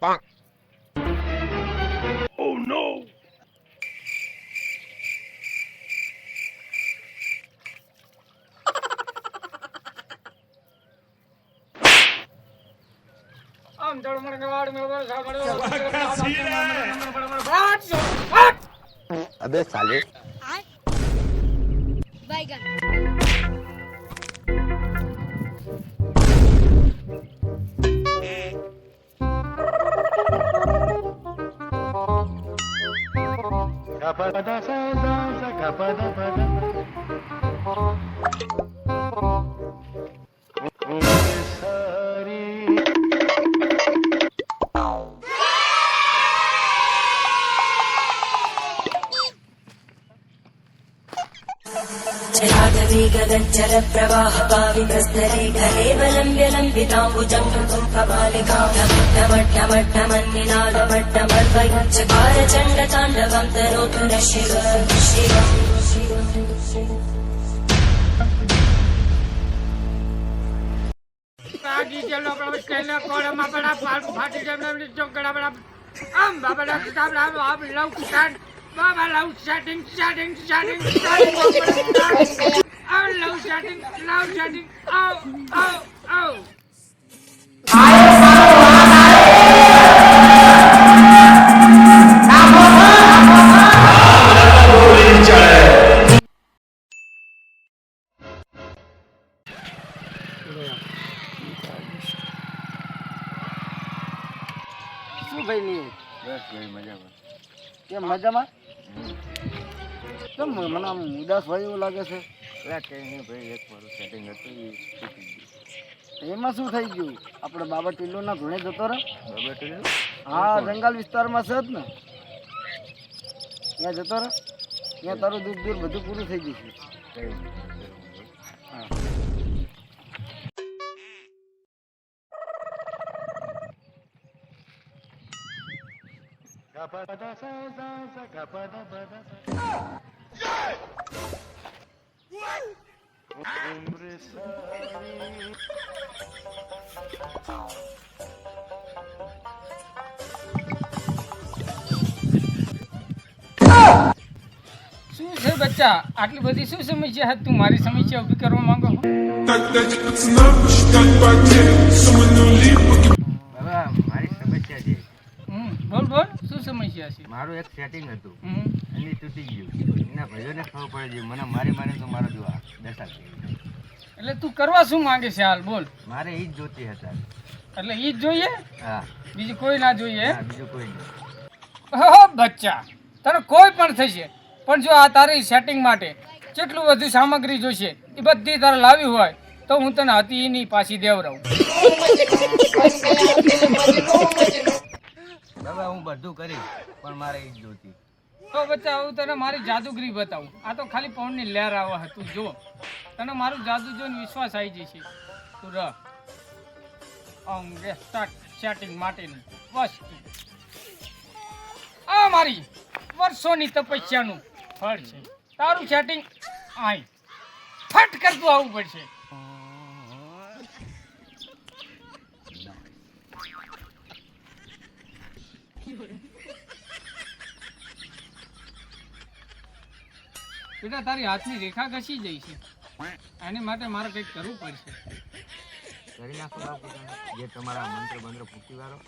Oh no! अबे साले बैगन जलागवीगगज्जल प्रवाह पावितस्तरे ढलेवलम्ब्य लम्बिताम्बुजं कपालिकां ढमढमढमन्निनादमड्डमर्वयुच्चकार चण्डताण्डवं तनोतु नः Shiv Baba love chatting. Oh, love chatting. Oh. શું ભાઈ ની બસ ભાઈ મજામાં. કેમ મજામાં? કેમ મને આમ ઉદાસ હોય એવું લાગે છે? એટલે કઈ નહીં ભાઈ, એક મારું સેટિંગ હતું એ તૂટી ગયું. એમાં શું થઈ ગયું? આપણે બાબા ટીલ્લુના ધૂણે જતો રહે? બરાબર ટીલું? હા, જંગલ વિસ્તારમાં છે જ ને, ત્યાં જતો રહે. ત્યાં તારું દુઃખ દૂર બધું પૂરું થઈ જશે. કઈ નહીં. હા. શું છે બચ્ચા, આટલી બધી શું સમસ્યા હતી? તું મારી સમસ્યા ઊભી કરવા માંગો? બાબા મારી સમસ્યા છે. બોલ શું સમસ્યા છે? મારું એક સેટિંગ હતું હમ એની તૂટી ગયું. એના ભાઈઓને ખબર પડે છે મને મારી તો મારો દુઆ દશા થઈ ગઈ. એટલે તું કરવા શું માંગે છે? હાલ બોલ. મારે ઈ જ જોતી હતા. એટલે ઈ જ જોઈએ, હા, બીજું કોઈ ના જોઈએ? હા, બીજું કોઈ નહીં. હો બચ્ચા, તને કોઈ પણ થશે, પણ જો આ તારી સેટિંગ માટે જેટલું બધું સામગ્રી જોઈશે એ બધી તારે લાવી હોય તો હું તને હતી એની પાછી દેવરાવું. બાબા હું બધું કરીશ પણ મારે ઈ જ જોતી. તો બચ્ચા હું તને મારી જાદુગરી બતાવું. આ તો ખાલી પવનની લહેર આવે હતું, જો તને મારું જાદુ જોઈને વિશ્વાસ આવી જશે. તું રહ અંગે સ્ટાર્ટ સેટિંગ માટેની વસ્તુ આ મારી વર્ષોની તપસ્યાનું ફળ છે. તારું સેટિંગ આય ફટ કરતું આવવું પડશે. બેટા તારી હાથની રેખા ઘસી જઈ છે, એની માટે મારે કંઈક કરવું પડશે. કરી નાખો બાપુ તમે. જે તમારા મંત્ર બંત્ર ફૂટી વાળો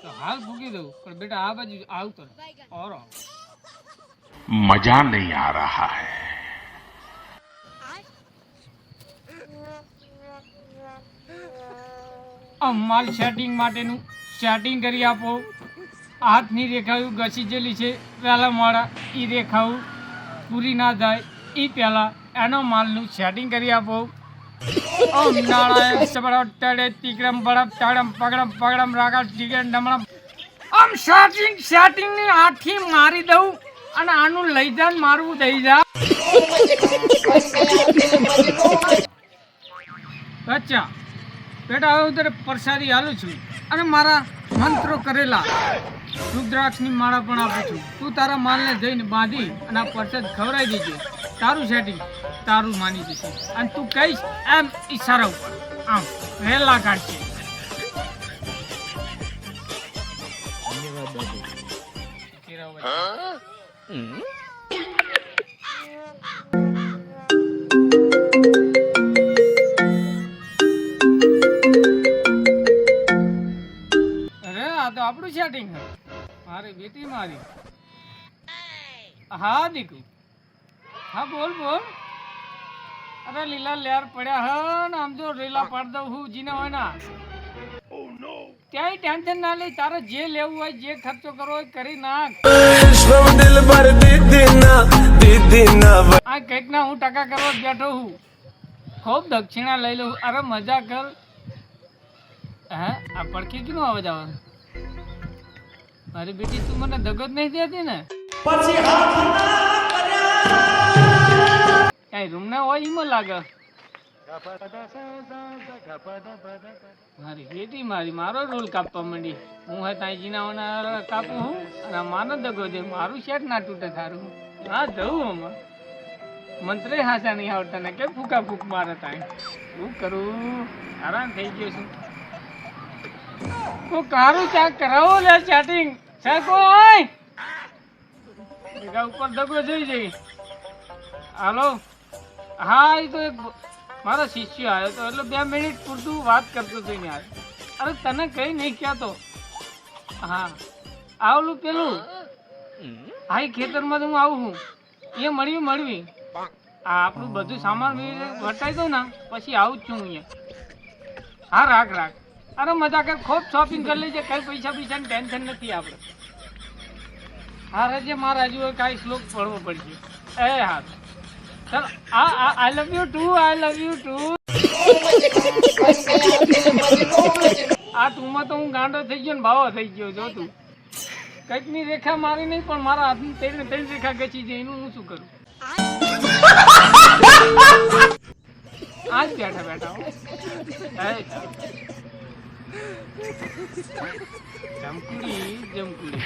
તો હાલ ફૂકી દઉં, પણ બેટા આ બાજુ આવતો ઓરો मजा नहीं आ रहा है. મારી સેટિંગ માટેનું સેટિંગ કરી આપો. હાથની રેખાઓ ઘસી ગયેલી છે, પહેલાં મારા એ રેખાઓ પૂરી ના થાય એ પહેલાં એનો માલનું સેટિંગ કરી આપો. ઓમ નારાયણ સબરા તડે તીકરમ બળમ તડમ પગડમ પગડમ રાગા ટીગર ડમણમ. આમ સેટિંગની આઠી મારી દઉં અને આનું લઈ જા મારવું દઈ જા. અચ્છા બેટા, હવે હું તને પ્રસાદી આલું છું અને મારા મંત્રો કરેલા રુદ્રાક્ષની માળા પણ આપું છું. તું તારા માલને જઈને બાંધી અને આ પ્રસાદ ખવડાવી દેજે. તારું સેટિંગ તારું માની જશે અને તું કહીશ એમ ઈશારા ઉપર આમ વહેલા કાઢશે. रहो बच्चा। अरे आ तो આપણું સેટિંગ है મારી બેટી મારી હા દીકુ હા બોલ બોલ અરે લીલા લેર પડ્યા હ ને આમ જો રેલા પાડ દઉં હું જીને હોય ના ક્યાંય ટેન્શન ના લે તારે જે લેવું હોય જે ખર્ચો કરવો હોય કરી નાખ આ કંઈક ના હું ટકા કરવા જ બેઠો હું ખૂબ દક્ષિણા લઈ લઉં અરે મજા કર હા આ પડખી ક્યાં અવાજ આવે મારી બેટી તું મને દગો જ નહીં દેતી ને કઈ રૂમ ના હોય એમાં લાગે મારી બેટી મારી મારો રોલ કાપવા માંડી હું હે તાઈ જીનાવાના કાપું હું અને માનો દગો દે મારું શેટ ના તૂટે થારું હા જવું આમાં મંત્રે હાસા નહીં આવડતા ને કે ફૂકા ફૂક મારે તાઈ શું કરું આરામ થઈ ગયો છું તો કારું ચાક કરાવો લે ચેટિંગ છે કોઈ ઉપર દગો જોઈ જઈ હાલો હા એ તો એક મારો શિષ્ય આવ્યો તો એટલે 2 મિનિટ પૂરતું વાત કરતો હતો યાર અરે તને કઈ નહીં કહેતો હા આવલું પેલું હા એ ખેતરમાં હું આવું હું એ મળવી આ આપણું બધું સામાન વટાઈ દઉં ને પછી આવું જ છું અહીંયા હા રાખ અરે મજા કર ખૂબ શોપિંગ કરી લેજે કઈ પૈસાની ટેન્શન નથી આપણે હા રજે મારા હજુ કાંઈ શ્લોક પડવો પડશે એ હા ચાલ આઈ લવ યુ ટુ આ ટુમાં તો હું ગાંડો થઈ ગયો ને ભાવો થઈ ગયો જો તું કંઈકની રેખા મારી નહીં પણ મારા હાથની 3 રેખા ગચી જાય એનું હું શું કરું આજ બેઠા જમકુડી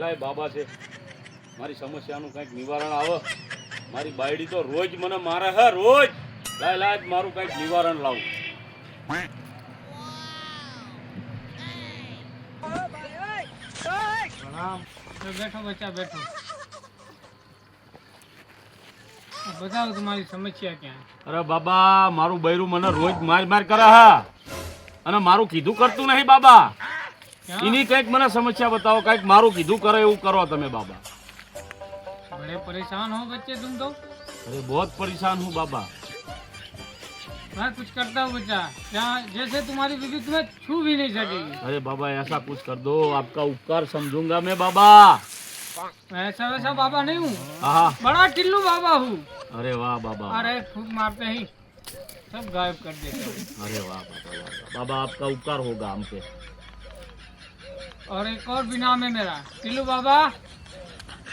લાય બાબા છે મારી સમસ્યાનું કંઈક નિવારણ આવે મારી બાયડી તો રોજ મને મારે હે રોજ લાય મારું કંઈક નિવારણ લાવું બેઠો બચ્ચા બેઠો બતાવો તમારી સમસ્યા ક્યાં અરે બાબા મારું બૈરું મને રોજ માર કરે હા અને મારું કીધું કરતું નહીં બાબા એની કંઈક મને સમસ્યા બતાવો કંઈક મારું કીધું કરે એવું કરો તમે બાબા बड़े परेशान हो बच्चे तुम तो अरे बहुत परेशान हूँ बाबा मैं कुछ करता हूँ बच्चा जहाँ जैसे तुम्हारी बीवी तुम्हें छू भी नहीं सकेगी अरे बाबा ऐसा कुछ कर दो आपका उपकार समझूंगा मैं बाबा ऐसा वैसा बाबा नहीं हूँ हाँ बड़ा टिल्लू बाबा हूँ अरे वाह बाबा अरे फूक मारते ही सब गायब कर देते अरे वाह बाबा बाबा आपका उपकार होगा हम पे और एक और भी नाम है मेरा टिल्लू बाबा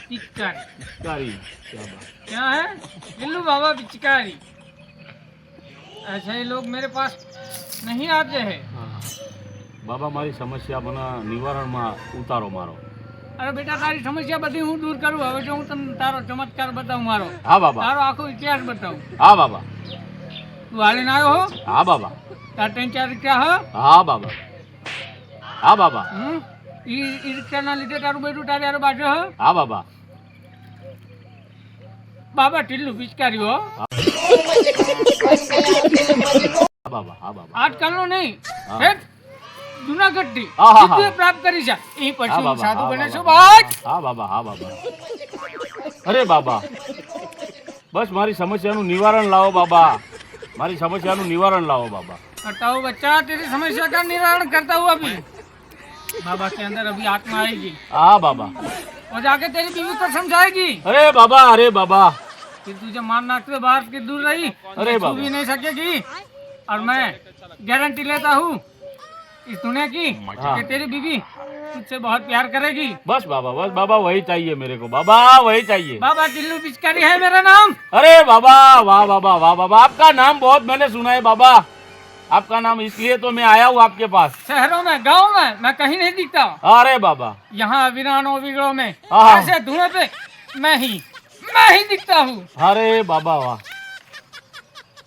पिचकारी क्या है टिल्लू बाबा पिचकारी ऐसे ही लोग मेरे पास नहीं आते हैं बाबा मारी समस्या मना निवारण में उतारो मारो अरे बेटा तारी समस्या बधी हूँ दूर करूँ हवे जो हूँ तम तारो चमत्कार बताऊँ मारो हाँ बाबा तारो आखो इतिहास बताऊँ हाँ बाबा तू हाले ना आयो हो हाँ बाबा तार 3-4 रिक्शा हो हाँ बाबा हाँ बाबा ई रिक्शा ना लीधे तारू बेटू तारे यार बाजो हो हाँ बाबा बाबा टिल्लू पिचकारी हो बाबा हाँ बाबा आजकल नो नहीं हेट जूनागढ़ थी हाँ, हाँ, सिद्धि हाँ। प्राप्त करी છે એ પછી हाँ बाबा, સાધુ हाँ બને बाबा, છો બાદ हाँ बाबा हाँ बाबा अरे बाबा बस मारी समस्याનું નિવારણ લાવો बाबा मारी समस्याનું નિવારણ लाओ बाबा करता हूँ बच्चा तेरी समस्या का निवारण करता हूँ अभी बाबा के अंदर अभी आत्मा आएगी हाँ बाबा और जाके तेरी बीवी को समझाएगी अरे बाबा कि तुझे मारना से बाहर की दूर रही अरे छू बाबा। भी नहीं सकेगी और मैं गारंटी लेता हूँ इस दुनिया की हाँ। कि तेरी बीवी तुझसे बहुत प्यार करेगी बस बाबा वही चाहिए मेरे को बाबा वही चाहिए बाबा टिल्लू पिचकारी है मेरा नाम अरे बाबा वाह बाबा आपका नाम बहुत मैंने सुना है बाबा आपका नाम इसलिए तो मैं आया हूँ आपके पास। शहरों में, गांव में मैं कहीं नहीं दिखता। अरे बाबा, यहाँ वीरानों बिगड़ों में हाँ। ऐसे धुएं पे मैं ही दिखता हूँ। अरे बाबा वाह।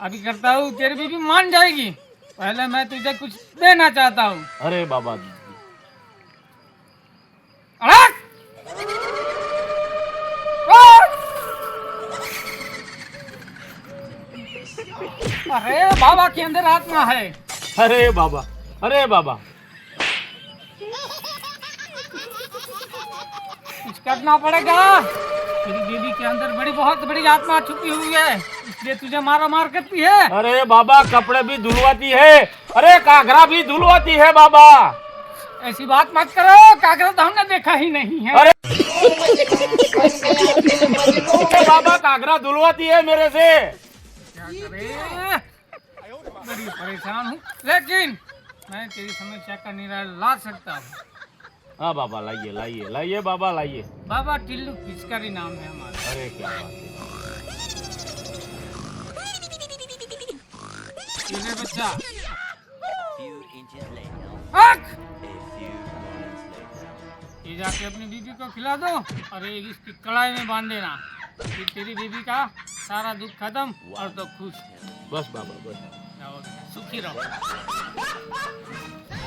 अभी करता हूँ, तेरी बीबी मान जाएगी। पहले मैं तुझे कुछ देना चाहता हूँ। अरे बाबा, अड़क! अरे बाबा के अंदर आत्मा है। अरे बाबा, अरे बाबा, कुछ करना पड़ेगा। तेरी बीबी के अंदर बहुत बड़ी आत्मा छुपी हुई है, इसलिए तुझे मारा मार करती है। अरे बाबा, कपड़े भी धुलवाती है, अरे कागरा भी धुलवाती है बाबा। ऐसी बात मत करो, कागरा तो हमने देखा ही नहीं है। अरे बाबा, कागरा धुलवाती है मेरे से। क्या करे? बड़ी परेशान हूँ, लेकिन मैं तेरी समस्या का निराकरण ला सकता हूँ। हाँ बाबा, लाइए लाइए लाइए बाबा, लाइए। बाबा टिल्लू पिचकारी नाम है हमारा। अरे क्या बात है। ये ले बच्चा, हक! ये जाके अपनी बीबी को खिला दो और ये इसकी कढ़ाई में बांध देना। फिर तेरी बीबी का सारा दुख खत्म और तो खुश। बस बाबा, बस। जाओ, सुखी रहो।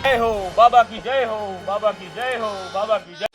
जय हो बाबा की, जय हो बाबा की, जय हो बाबा की, जय।